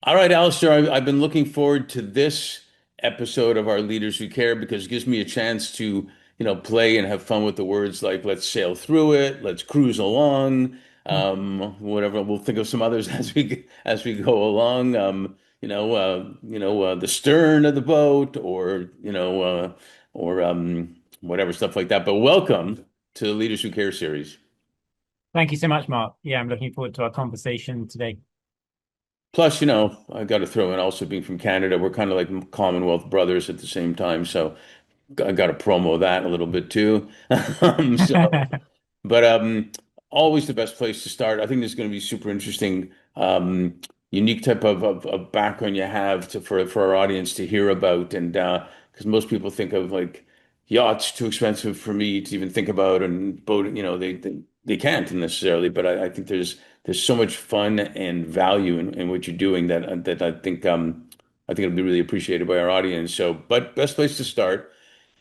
All right, Alistair, I've been looking forward to this episode of our Leaders Who Care because it gives me a chance to, play and have fun with the words like let's sail through it, let's cruise along, whatever. We'll think of some others as we go along. The stern of the boat, or whatever stuff like that. But welcome to the Leaders Who Care series. Thank you so much, Mark. Yeah, I'm looking forward to our conversation today. Plus, I got to throw in also being from Canada, we're kind of like Commonwealth brothers at the same time. So I got to promo that a little bit too. So, but always the best place to start. I think this is going to be super interesting. Unique type of background you have for our audience to hear about, and because most people think of like yachts too expensive for me to even think about, and boat, they can't necessarily. But I think there's so much fun and value in what you're doing that I think it'll be really appreciated by our audience. So, but best place to start.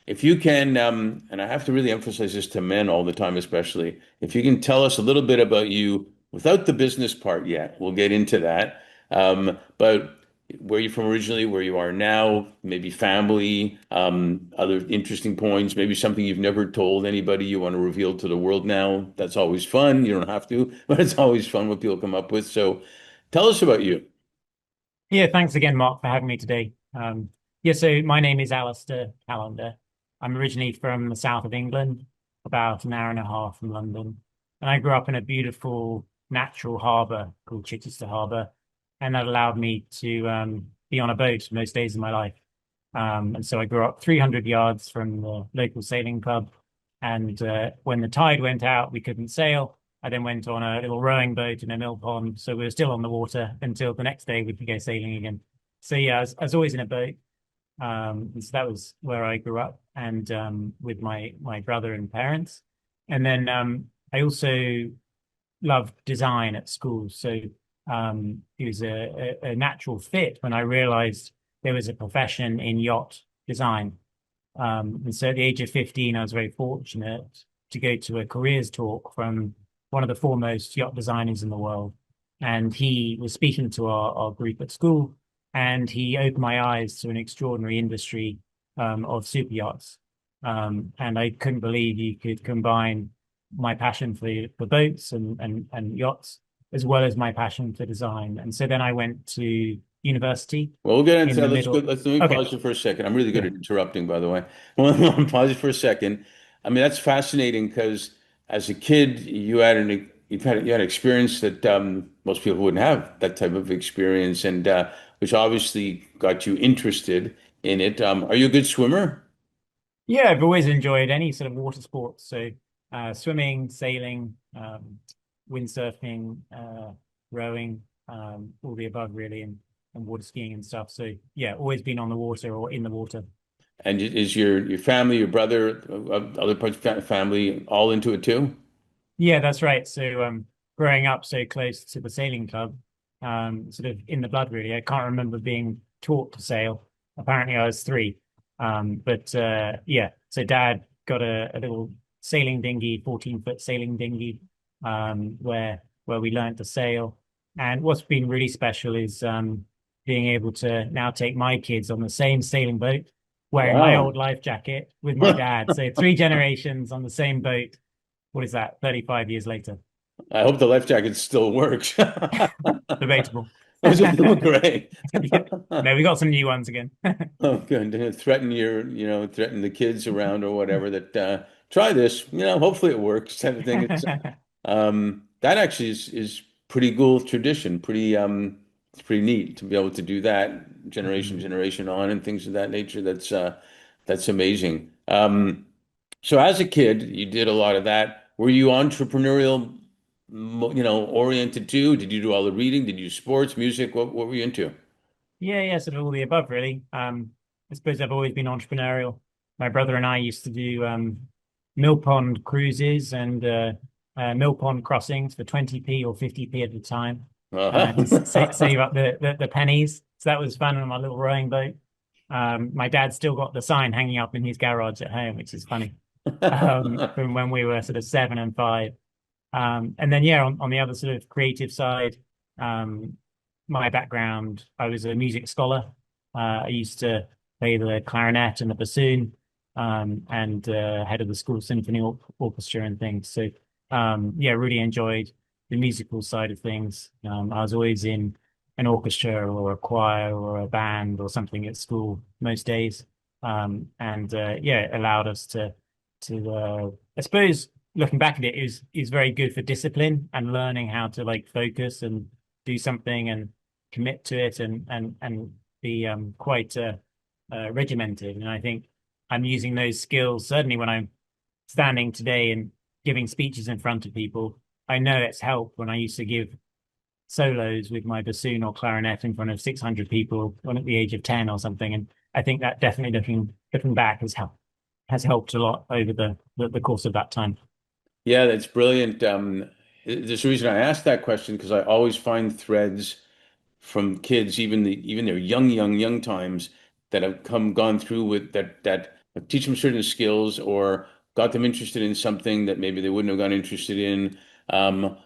If you can, and I have to really emphasize this to men all the time, especially, if you can tell us a little bit about you without the business part yet, we'll get into that. But where you're from originally, where you are now, maybe family, other interesting points, maybe something you've never told anybody you want to reveal to the world now. That's always fun. You don't have to, but it's always fun what people come up with. So tell us about you. Yeah, thanks again, Mark, for having me today. Yeah, so my name is Alastair Callender. I'm originally from the south of England, about an hour and a half from London. And I grew up in a beautiful natural harbour called Chichester Harbour. And that allowed me to be on a boat most days of my life. And so I grew up 300 yards from the local sailing club. And when the tide went out, we couldn't sail. I then went on a little rowing boat in a mill pond. So we were still on the water until the next day we could go sailing again. So yeah, I was always in a boat. And so that was where I grew up and with my brother and parents. And then I also loved design at school. So it was a natural fit when I realized there was a profession in yacht design. And so at the age of 15, I was very fortunate to go to a careers talk from one of the foremost yacht designers in the world. And he was speaking to our group at school, and he opened my eyes to an extraordinary industry of super yachts. And I couldn't believe you could combine my passion for boats and yachts, as well as my passion for design. And so then I went to university Well, we'll get in into the that. Let middle. me Okay. pause you for a second. I'm really good Yeah. at interrupting, by the way. Well, pause you for a second. I mean, that's fascinating because as a kid, you had experience that most people wouldn't have that type of experience, and which obviously got you interested in it. Are you a good swimmer? Yeah, I've always enjoyed any sort of water sports. So swimming, sailing, windsurfing, rowing, all the above really, and water skiing and stuff. So yeah, always been on the water or in the water. And is your family, your brother, other parts of family all into it too? Yeah, that's right. So growing up so close to the sailing club, sort of in the blood really. I can't remember being taught to sail. Apparently I was three. But yeah, so dad got a little sailing dinghy, 14-foot sailing dinghy, where we learned to sail. And what's been really special is being able to now take my kids on the same sailing boat, wearing my old Wow. life jacket with my dad. So three generations on the same boat. What is that? 35 years later. I hope the life jacket still works. Debatable. Those are great. Yeah. No, we got some new ones again. Oh, good. Threaten the kids around or whatever that try this, hopefully it works type of thing. That actually is pretty cool tradition. It's pretty neat to be able to do that generation to Mhm. generation on and things of that nature. That's amazing. So as a kid, you did a lot of that. Were you entrepreneurial, oriented too? Did you do all the reading? Did you do sports, music? What were you into? Yeah, yeah, sort of all the above, really. I suppose I've always been entrepreneurial. My brother and I used to do mill pond cruises and mill pond crossings for 20p or 50p at the time to Uh-huh. save up the pennies. So that was fun on my little rowing boat. My dad's still got the sign hanging up in his garage at home, which is funny, from when we were sort of 7 and 5. And then, yeah, on the other sort of creative side, um, my background, I was a music scholar. I used to play the clarinet and the bassoon, and head of the school symphony orchestra and things. So, yeah, really enjoyed the musical side of things. I was always in an orchestra or a choir or a band or something at school most days. And yeah, it allowed us to I suppose looking back at it, is very good for discipline and learning how to like focus and do something and commit to it and be quite regimented. And I think I'm using those skills certainly when I'm standing today and giving speeches in front of people. I know it's helped when I used to give solos with my bassoon or clarinet in front of 600 people when at the age of 10 or something. And I think that definitely looking back has helped a lot over the course of that time. Yeah, that's brilliant. There's a reason I asked that question because I always find threads from kids, even their young times that have gone through with that teach them certain skills or got them interested in something that maybe they wouldn't have gotten interested in. Um,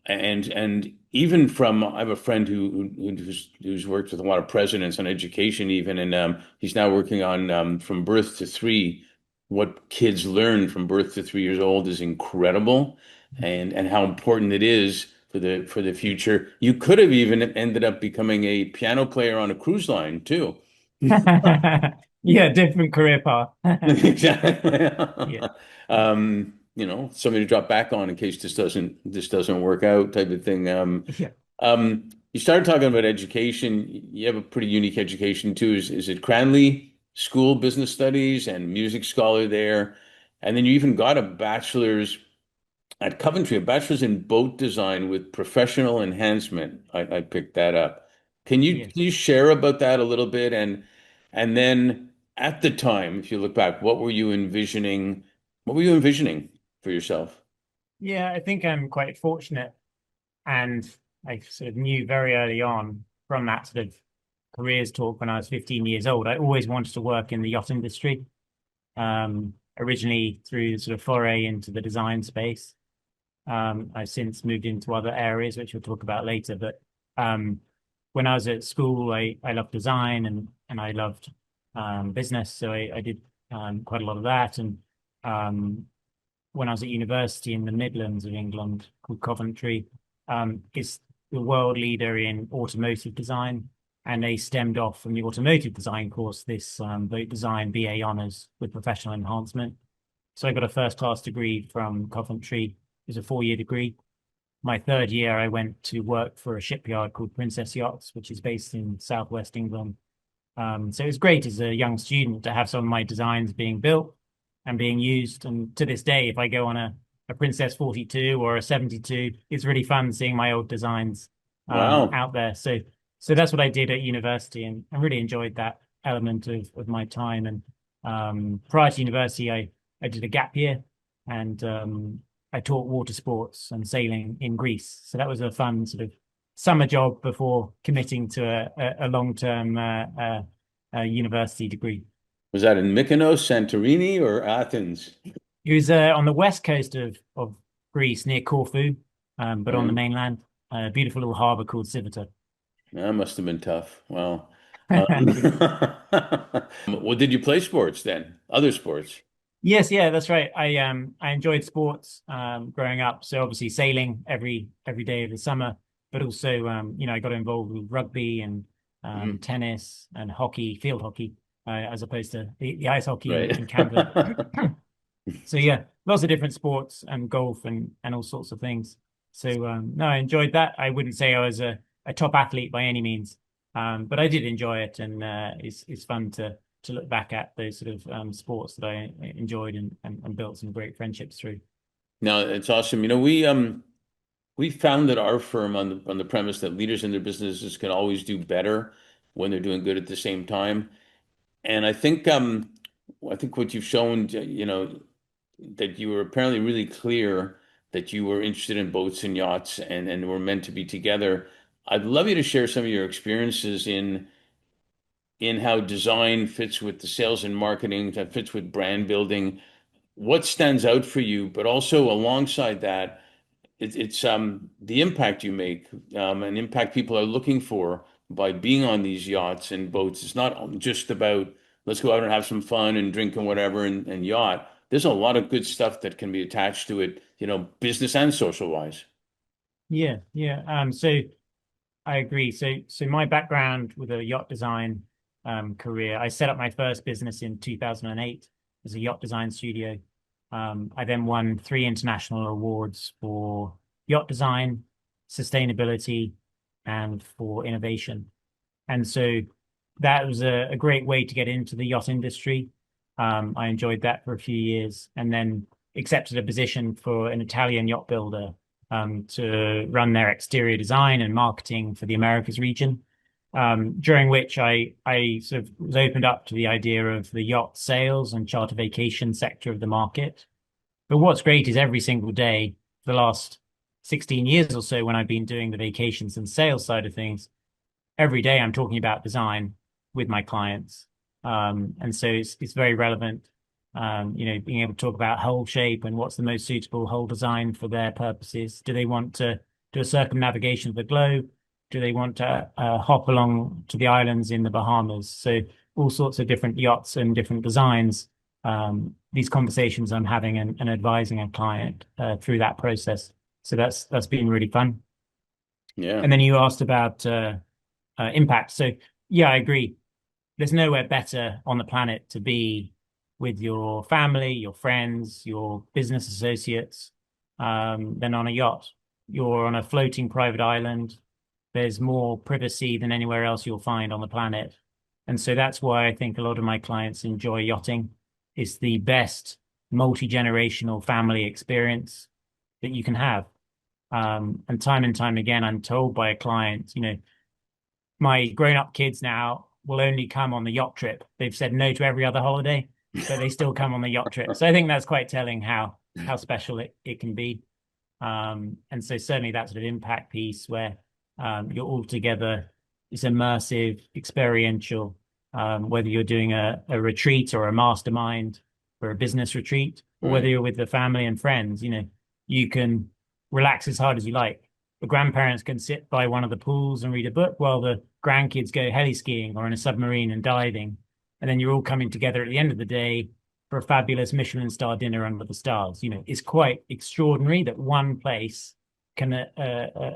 and even from I have a friend who's worked with a lot of presidents on education even, and he's now working on from birth to three. What kids learn from birth to 3 years old is incredible, and how important it is for the future. You could have even ended up becoming a piano player on a cruise line too. Yeah, different career path. Exactly. Yeah, Somebody to drop back on in case this doesn't work out type of thing. yeah, You started talking about education. You have a pretty unique education too. Is it Cranley School Business Studies and music scholar there? And then you even got a bachelor's at Coventry, a bachelor's in boat design with professional enhancement. I picked that up. yes. Can you share about that a little bit? And then at the time, if you look back, what were you envisioning? What were you envisioning for yourself? Yeah, I think I'm quite fortunate, and I sort of knew very early on from that sort of careers talk when I was 15 years old. I always wanted to work in the yacht industry. Originally through sort of foray into the design space. I've since moved into other areas, which we'll talk about later. But when I was at school, I loved design and I loved business, so I did quite a lot of that. And um, when I was at university in the Midlands of England, called Coventry, it's the world leader in automotive design, and they stemmed off from the automotive design course this boat design BA honours with professional enhancement. So I got a first class degree from Coventry. It was a 4 year degree. My third year, I went to work for a shipyard called Princess Yachts, which is based in southwest England. So it was great as a young student to have some of my designs being built and being used. And to this day, if I go on a Princess 42 or a 72, it's really fun seeing my old designs Wow. out there. So that's what I did at university, and I really enjoyed that element of my time. And prior to university, I did a gap year, and I taught water sports and sailing in Greece. So that was a fun sort of summer job before committing to a long-term university degree. Was that in Mykonos, Santorini, or Athens? It was on the west coast of Greece near Corfu, but on the Right. mainland, a beautiful little harbor called Civita. That must have been tough. Wow. Well, did you play sports then? Other sports? Yes, yeah, that's right. I enjoyed sports growing up. So obviously sailing every day of the summer, but also I got involved with rugby and Mm, tennis and hockey, field hockey, as opposed to the ice hockey right. in Canada. So yeah, lots of different sports and golf and all sorts of things. So no, I enjoyed that. I wouldn't say I was a top athlete by any means, but I did enjoy it, and it's fun to look back at those sort of sports that I enjoyed and built some great friendships through. No, it's awesome. We founded our firm on the premise that leaders in their businesses can always do better when they're doing good at the same time. And I think what you've shown, that you were apparently really clear that you were interested in boats and yachts and were meant to be together. I'd love you to share some of your experiences in how design fits with the sales and marketing, that fits with brand building. What stands out for you, but also alongside that, it's the impact you make, and impact people are looking for by being on these yachts and boats. It's not just about let's go out and have some fun and drink and whatever and yacht. There's a lot of good stuff that can be attached to it, business and social wise. Yeah, yeah. So I agree. So my background with a yacht design career, I set up my first business in 2008 as a yacht design studio. I then won three international awards for yacht design, sustainability, and for innovation. And so that was a great way to get into the yacht industry. I enjoyed that for a few years and then accepted a position for an Italian yacht builder to run their exterior design and marketing for the Americas region. During which I sort of was opened up to the idea of the yacht sales and charter vacation sector of the market. But what's great is every single day for the last 16 years or so, when I've been doing the vacations and sales side of things, every day I'm talking about design with my clients. And so it's very relevant, being able to talk about hull shape and what's the most suitable hull design for their purposes. Do they want to do a circumnavigation of the globe? Do they want to hop along to the islands in the Bahamas? So all sorts of different yachts and different designs. These conversations I'm having and advising a client through that process. So that's been really fun. Yeah. And then you asked about impact. So yeah, I agree. There's nowhere better on the planet to be with your family, your friends, your business associates, than on a yacht. You're on a floating private island. There's more privacy than anywhere else you'll find on the planet. And so that's why I think a lot of my clients enjoy yachting. It's the best multi-generational family experience that you can have. And time again, I'm told by a client, my grown-up kids now will only come on the yacht trip. They've said no to every other holiday, but they still come on the yacht trip. So I think that's quite telling how special it can be. And so certainly that sort of impact piece where you're all together, it's immersive, experiential, whether you're doing a retreat or a mastermind or a business retreat, or whether Right. you're with the family and friends, you can relax as hard as you like. The grandparents can sit by one of the pools and read a book while the grandkids go heli skiing or in a submarine and diving. And then you're all coming together at the end of the day for a fabulous Michelin star dinner under the stars. It's quite extraordinary that one place can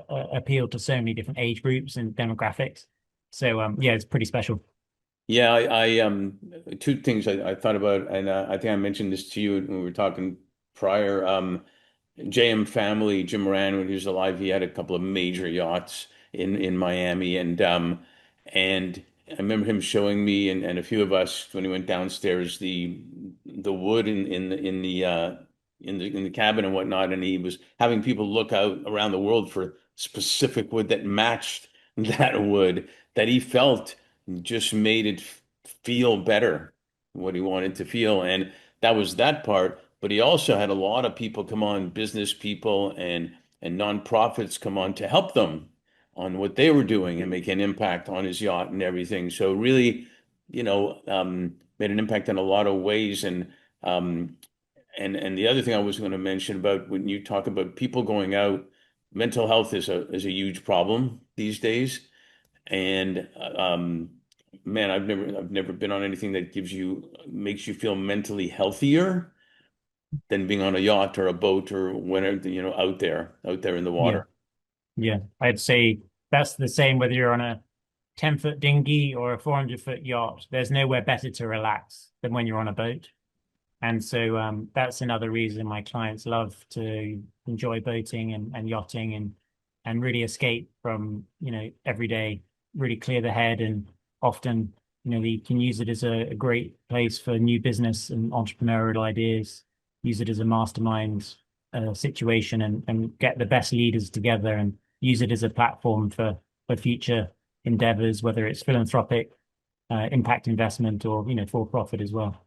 appeal to so many different age groups and demographics. So yeah, it's pretty special. Yeah, two things I thought about, and I think I mentioned this to you when we were talking prior. JM family, Jim Moran, when he was alive, he had a couple of major yachts in Miami, and I remember him showing me and a few of us when he went downstairs the wood in the cabin and whatnot, and he was having people look out around the world for specific wood that matched that wood that he felt just made it feel better, what he wanted to feel, and that was that part. But he also had a lot of people come on, business people and nonprofits come on to help them on what they were doing and make an impact on his yacht and everything. So really, made an impact in a lot of ways. Um, and the other thing I was going to mention about when you talk about people going out, mental health is a huge problem these days. And man, I've never been on anything that makes you feel mentally healthier than being on a yacht or a boat or whenever, out there in the Yeah, water. yeah. I'd say that's the same whether you're on a 10-foot dinghy or a 400-foot yacht. There's nowhere better to relax than when you're on a boat. And so that's another reason my clients love to enjoy boating and yachting and really escape from, every day, really clear the head. And often, you can use it as a great place for new business and entrepreneurial ideas, use it as a mastermind situation and get the best leaders together and use it as a platform for future endeavors, whether it's philanthropic, impact investment or, for profit as well.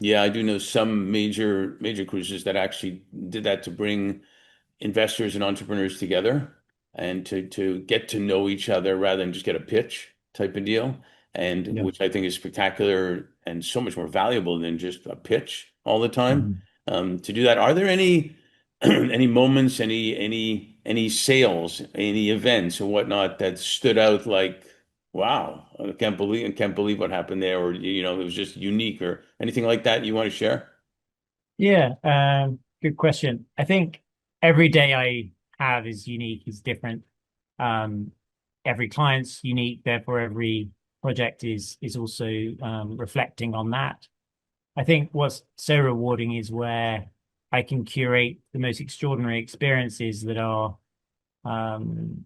Yeah, I do know some major cruises that actually did that to bring investors and entrepreneurs together and to get to know each other rather than just get a pitch type of deal. And Yeah. which I think is spectacular and so much more valuable than just a pitch all the time. Mhm. To do that, are there any any moments, any sales, any events or whatnot that stood out like, wow, I can't believe what happened there, or it was just unique or anything like that you want to share? Yeah, good question. I think every day I have is unique, is different. Um, every client's unique, therefore every project is also reflecting on that. I think what's so rewarding is where I can curate the most extraordinary experiences that are um,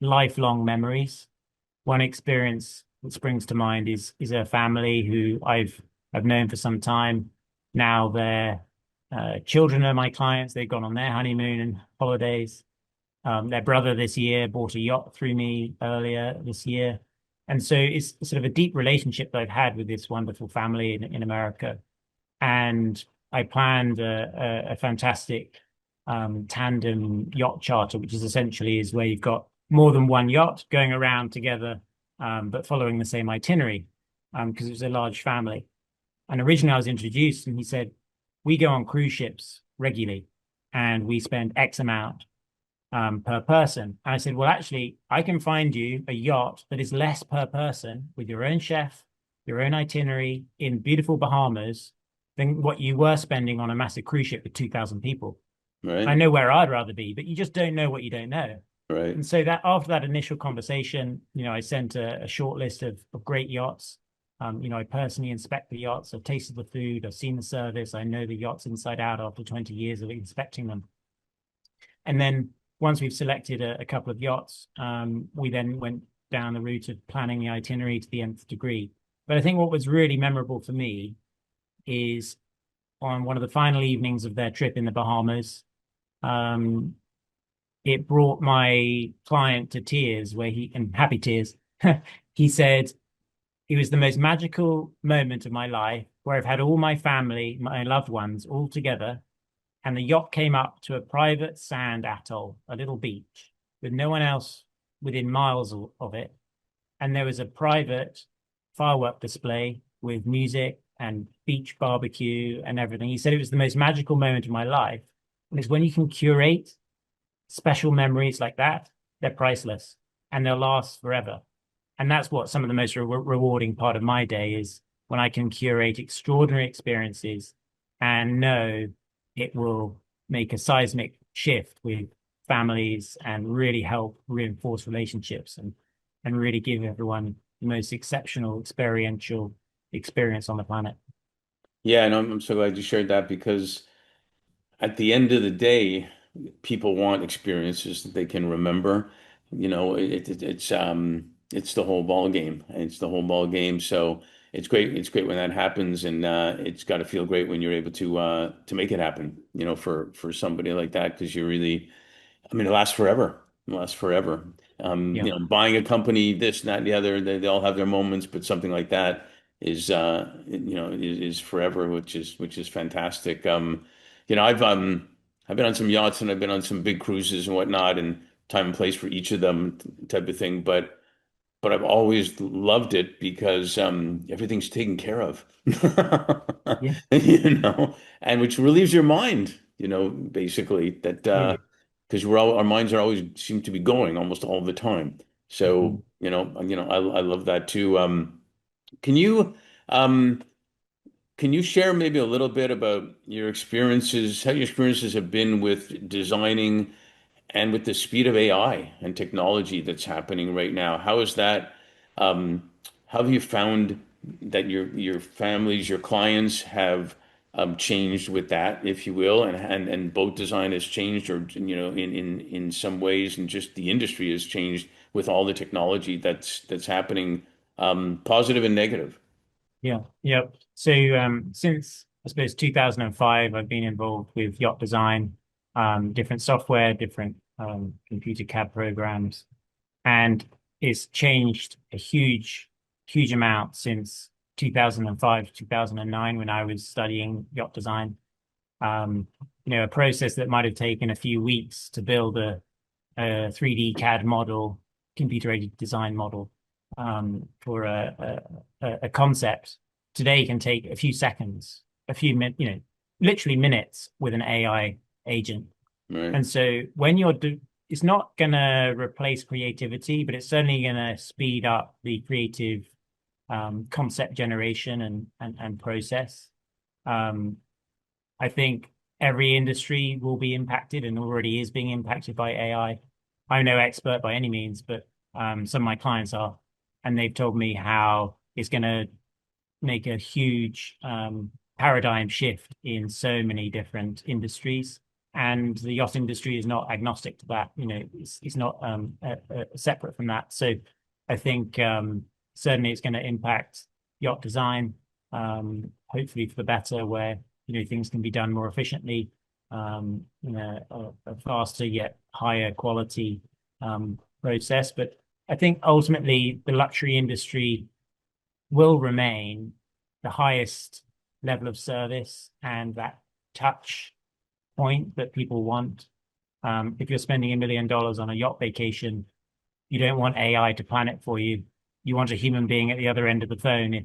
lifelong memories. One experience that springs to mind is a family who I've known for some time. Now their children are my clients. They've gone on their honeymoon and holidays. Their brother this year bought a yacht through me earlier this year. And so it's sort of a deep relationship that I've had with this wonderful family in America. And I planned a fantastic tandem yacht charter, which is essentially is where you've got more than one yacht going around together, but following the same itinerary, because it was a large family. And originally I was introduced, and he said, "We go on cruise ships regularly, and we spend X amount per person." And I said, "Well, actually, I can find you a yacht that is less per person with your own chef, your own itinerary in beautiful Bahamas than what you were spending on a massive cruise ship with 2,000 people. I Right, know where I'd rather be, but you just don't know what you don't know." right. And so that after that initial conversation, I sent a short list of great yachts. I personally inspect the yachts. I've tasted the food. I've seen the service. I know the yachts inside out after 20 years of inspecting them. And then once we've selected a couple of yachts, we then went down the route of planning the itinerary to the nth degree. But I think what was really memorable for me is on one of the final evenings of their trip in the Bahamas, um, it brought my client to tears, where and happy tears. He said, "It was the most magical moment of my life where I've had all my family, my loved ones all together, and the yacht came up to a private sand atoll, a little beach, with no one else within miles of it. And there was a private firework display with music and beach barbecue and everything." He said it was the most magical moment of my life. And it's when you can curate special memories like that, they're priceless and they'll last forever. And that's what some of the most rewarding part of my day is, when I can curate extraordinary experiences and know it will make a seismic shift with families and really help reinforce relationships and really give everyone the most exceptional experiential experience on the planet. Yeah, and I'm so glad you shared that because at the end of the day, people want experiences that they can remember. It's the whole ball game. It's the whole ball game. So it's great. It's great when that happens, and it's got to feel great when you're able to make it happen. For somebody like that, because you're really, I mean, it lasts forever. It lasts forever. Yeah. Buying a company, this, that, and the other, they all have their moments, but something like that is forever, which is fantastic. I've been on some yachts and I've been on some big cruises and whatnot, and time and place for each of them type of thing. But I've always loved it because everything's taken care of, Yeah. and which relieves your mind, basically that Absolutely. because our minds are always seem to be going almost all the time. So, Mhm. I love that too. Can you um, can you share maybe a little bit about your experiences, how your experiences have been with designing and with the speed of AI and technology that's happening right now? How is that? Um, how have you found that your families, your clients have changed with that, if you will, and boat design has changed, or in some ways, and just the industry has changed with all the technology that's happening, positive and negative. Yeah. Yep. So since I suppose 2005, I've been involved with yacht design, different software, different computer CAD programs, and it's changed a huge amount since 2005, 2009, when I was studying yacht design. Um, a process that might have taken a few weeks to build a 3D CAD model, computer aided design model, for a concept, today can take a few seconds, literally minutes with an AI agent. Right. And so when it's not going to replace creativity, but it's certainly going to speed up the creative concept generation and process. Um, I think every industry will be impacted and already is being impacted by AI. I'm no expert by any means, but some of my clients are, and they've told me how it's going to make a huge paradigm shift in so many different industries. And the yacht industry is not agnostic to that. You know, it's not separate from that. So I think certainly it's going to impact yacht design, hopefully for the better, where things can be done more efficiently, a faster yet higher quality process. But I think ultimately the luxury industry will remain the highest level of service and that touch point that people want. If you're spending $1 million on a yacht vacation, you don't want AI to plan it for you. You want a human being at the other end of the phone if,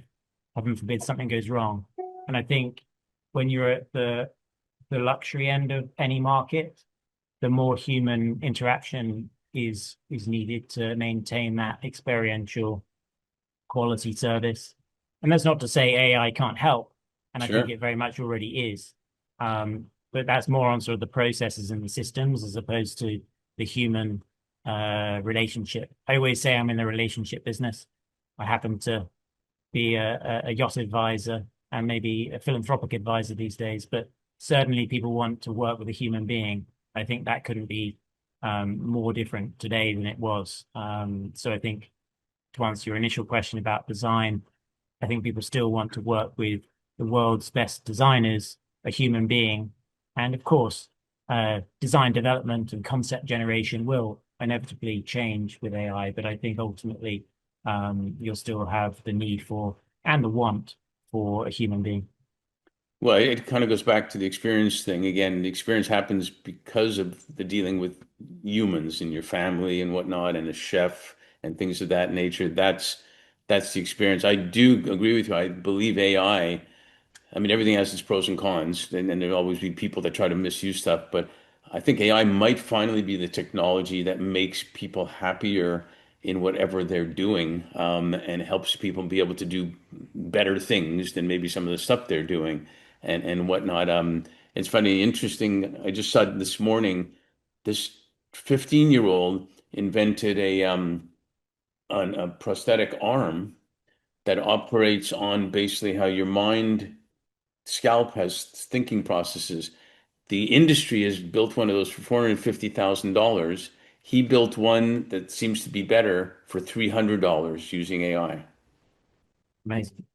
heaven forbid, something goes wrong. And I think when you're at the luxury end of any market, the more human interaction is needed to maintain that experiential quality service. And that's not to say AI can't help, and I think Sure. it very much already is. But that's more on sort of the processes and the systems as opposed to the human relationship. I always say I'm in the relationship business. I happen to be a yacht advisor and maybe a philanthropic advisor these days, but certainly people want to work with a human being. I think that couldn't be more different today than it was. So I think to answer your initial question about design, I think people still want to work with the world's best designers, a human being. And of course, design development and concept generation will inevitably change with AI, but I think ultimately you'll still have the need for and the want for a human being. Well, it kind of goes back to the experience thing. Again, the experience happens because of the dealing with humans in your family and whatnot, and a chef and things of that nature. That's the experience. I do agree with you. I believe I mean, everything has its pros and cons, and there'll always be people that try to misuse stuff. But I think AI might finally be the technology that makes people happier in whatever they're doing, and helps people be able to do better things than maybe some of the stuff they're doing and whatnot. It's funny, interesting. I just saw this morning, this 15-year-old invented a prosthetic arm that operates on basically how your mind scalp has thinking processes. The industry has built one of those for $450,000. He built one that seems to be better for $300 using AI. Amazing.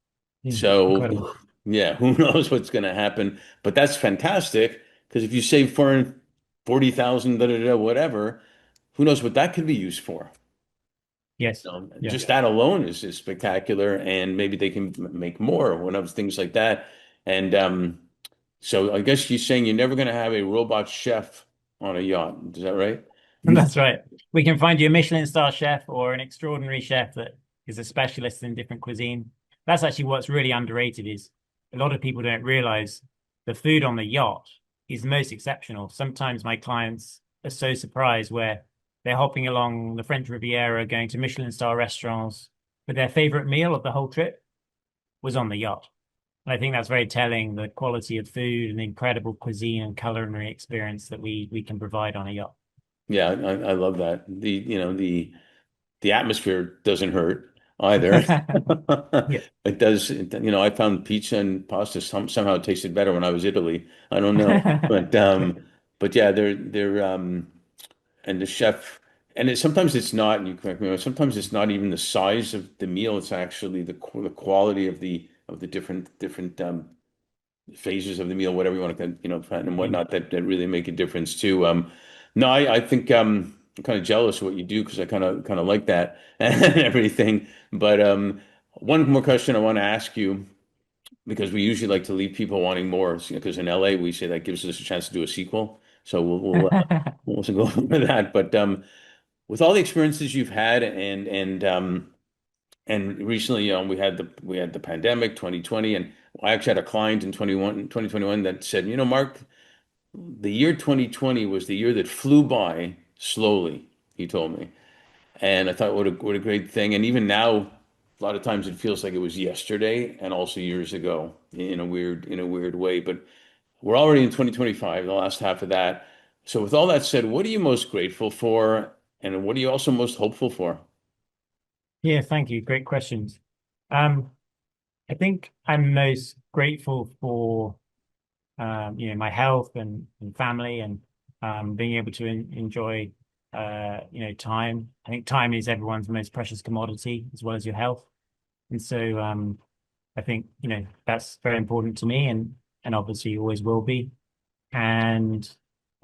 Yeah, incredible. So, yeah, who knows what's going to happen? But that's fantastic because if you save 440,000, da da da, whatever, who knows what that could be used for? Yes. Yeah. Just that alone is spectacular, and maybe they can make more, one of things like that. And so I guess you're saying you're never going to have a robot chef on a yacht. Is that right? That's right. We can find you a Michelin star chef or an extraordinary chef that is a specialist in different cuisine. That's actually what's really underrated is a lot of people don't realize the food on the yacht is most exceptional. Sometimes my clients are so surprised where they're hopping along the French Riviera, going to Michelin star restaurants, but their favorite meal of the whole trip was on the yacht. And I think that's very telling, the quality of food and the incredible cuisine and culinary experience that we can provide on a yacht. Yeah, I love that. The atmosphere doesn't hurt either. Yeah. It does. I found pizza and pasta somehow tasted better when I was Italy. I don't know, but yeah, they're and the chef, and sometimes it's not. And you correct me. Sometimes it's not even the size of the meal. It's actually the quality of the different phases of the meal, whatever you want to, and Yeah. whatnot, that really make a difference too. No, I think I'm kind of jealous of what you do because I kind of like that and everything. But one more question I want to ask you because we usually like to leave people wanting more because in LA we say that gives us a chance to do a sequel. So we'll also go over that. But with all the experiences you've had and recently, we had the pandemic, 2020, and I actually had a client in 2021 that said, Mark, the year 2020 was the year that flew by slowly, he told me. And I thought, what a great thing. And even now, a lot of times it feels like it was yesterday and also years ago in a weird way. But we're already in 2025, the last half of that. So with all that said, what are you most grateful for? And what are you also most hopeful for? Yeah, thank you. Great questions. Um, I think I'm most grateful for my health and family and being able to enjoy time. I think time is everyone's most precious commodity as well as your health. And so I think, that's very important to me and obviously always will be. And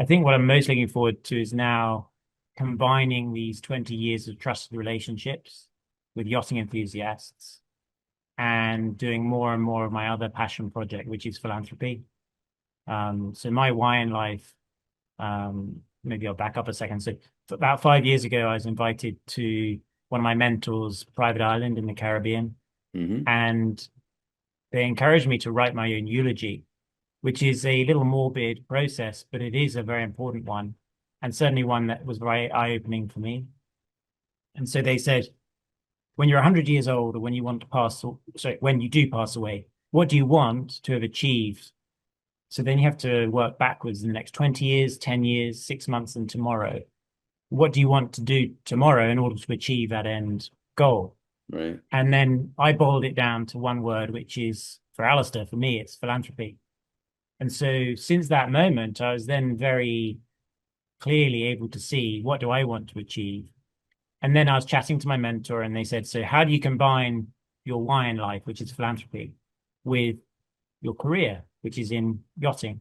I think what I'm most looking forward to is now combining these 20 years of trusted relationships with yachting enthusiasts and doing more and more of my other passion project, which is philanthropy. So my wine life, maybe I'll back up a second. So about 5 years ago, I was invited to one of my mentors' private island in the Caribbean, Hmm. and they encouraged me to write my own eulogy, which is a little morbid process, but it is a very important one, and certainly one that was very eye-opening for me. And so they said, when you're 100 years old, or when you want to pass, sorry, when you do pass away, what do you want to have achieved? So then you have to work backwards in the next 20 years, 10 years, 6 months, and tomorrow. What do you want to do tomorrow in order to achieve that end goal? Right. And then I boiled it down to one word, which is for Alistair, for me, it's philanthropy. And so since that moment, I was then very clearly able to see what do I want to achieve. And then I was chatting to my mentor, and they said, so how do you combine your wine life, which is philanthropy, with your career, which is in yachting?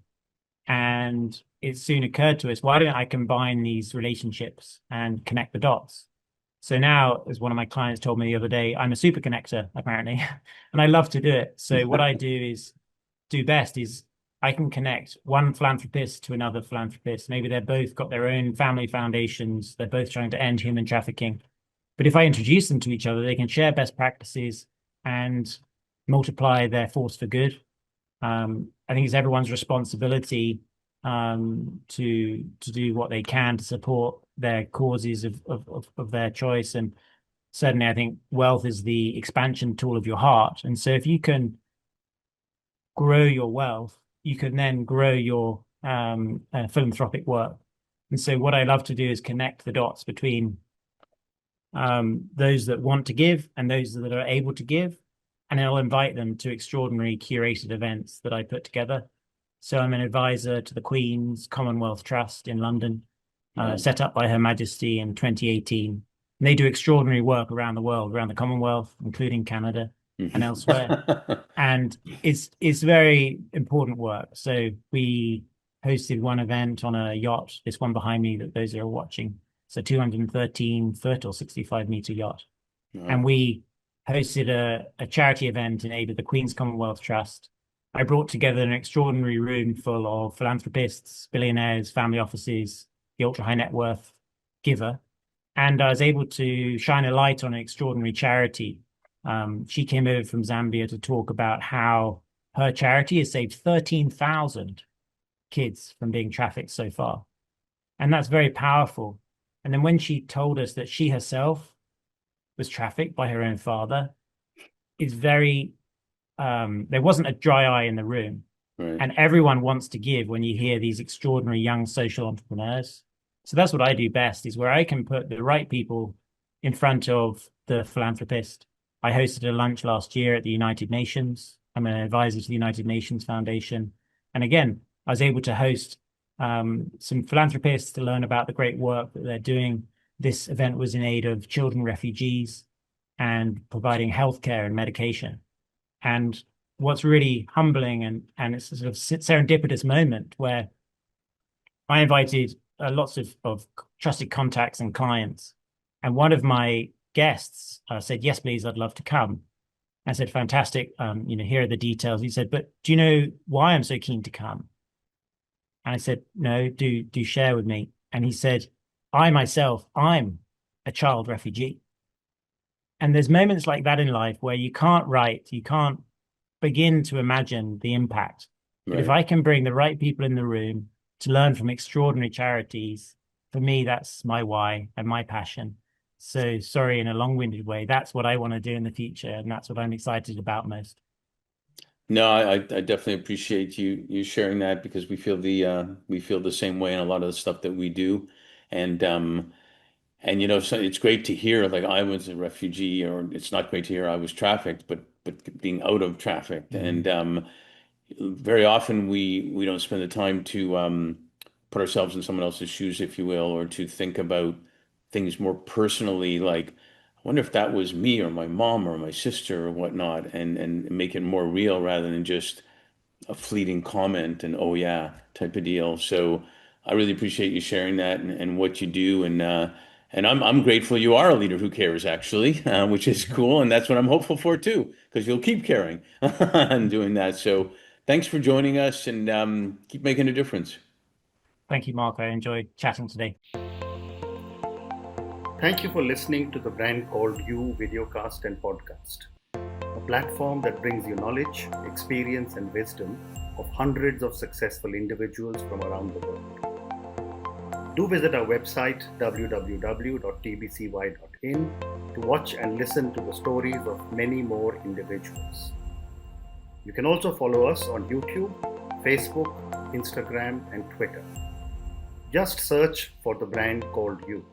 And it soon occurred to us, why don't I combine these relationships and connect the dots? So now, as one of my clients told me the other day, I'm a super connector, apparently, and I love to do it. So what I do best is I can connect one philanthropist to another philanthropist. Maybe they're both got their own family foundations. They're both trying to end human trafficking. But if I introduce them to each other, they can share best practices and multiply their force for good. I think it's everyone's responsibility to do what they can to support their causes of their choice. And certainly, I think wealth is the expansion tool of your heart. And so, if you can grow your wealth, you can then grow your philanthropic work. And so, what I love to do is connect the dots between those that want to give and those that are able to give. And I'll invite them to extraordinary curated events that I put together. So I'm an advisor to the Queen's Commonwealth Trust in London, Wow. set up by Her Majesty in 2018. And they do extraordinary work around the world, around the Commonwealth, including Canada and elsewhere. And it's very important work. So we hosted one event on a yacht, this one behind me that those that are watching. It's a 213-foot or 65-meter yacht. And Wow. we hosted a charity event in aid of the Queen's Commonwealth Trust. I brought together an extraordinary room full of philanthropists, billionaires, family offices, the ultra high net worth giver. And I was able to shine a light on an extraordinary charity. She came over from Zambia to talk about how her charity has saved 13,000 kids from being trafficked so far. And that's very powerful. And then when she told us that she herself was trafficked by her own father, it's very, there wasn't a dry eye in the room. Right. And everyone wants to give when you hear these extraordinary young social entrepreneurs. So that's what I do best, is where I can put the right people in front of the philanthropist. I hosted a lunch last year at the United Nations. I'm an advisor to the United Nations Foundation. And again, I was able to host some philanthropists to learn about the great work that they're doing. This event was in aid of children refugees and providing healthcare and medication. And what's really humbling and it's a sort of serendipitous moment where I invited lots of trusted contacts and clients. And one of my guests said, yes, please, I'd love to come. I said, fantastic. Here are the details. He said, but do you know why I'm so keen to come? And I said, no, do share with me. And he said, I'm a child refugee. And there's moments like that in life where you can't begin to imagine the impact. But if Right. I can bring the right people in the room to learn from extraordinary charities. For me, that's my why and my passion. So sorry, in a long-winded way, that's what I want to do in the future, and that's what I'm excited about most. No, I definitely appreciate you sharing that because we feel the same way in a lot of the stuff that we do. And so it's great to hear like I was a refugee, or it's not great to hear I was trafficked, but being out of trafficked. And Mhm. very often we don't spend the time to put ourselves in someone else's shoes, if you will, or to think about things more personally, like I wonder if that was me or my mom or my sister or whatnot, and make it more real rather than just a fleeting comment and oh yeah type of deal. So I really appreciate you sharing that and what you do, and I'm grateful you are a leader who cares actually, which is cool, and that's what I'm hopeful for too, because you'll keep caring and doing that. So thanks for joining us, and keep making a difference. Thank you, Mark. I enjoyed chatting today. Thank you for listening to the Brand Called You videocast and podcast, a platform that brings you knowledge, experience, and wisdom of hundreds of successful individuals from around the world. Do visit our website www.tbcy.in to watch and listen to the stories of many more individuals. You can also follow us on YouTube, Facebook, Instagram, and Twitter. Just search for the Brand Called You.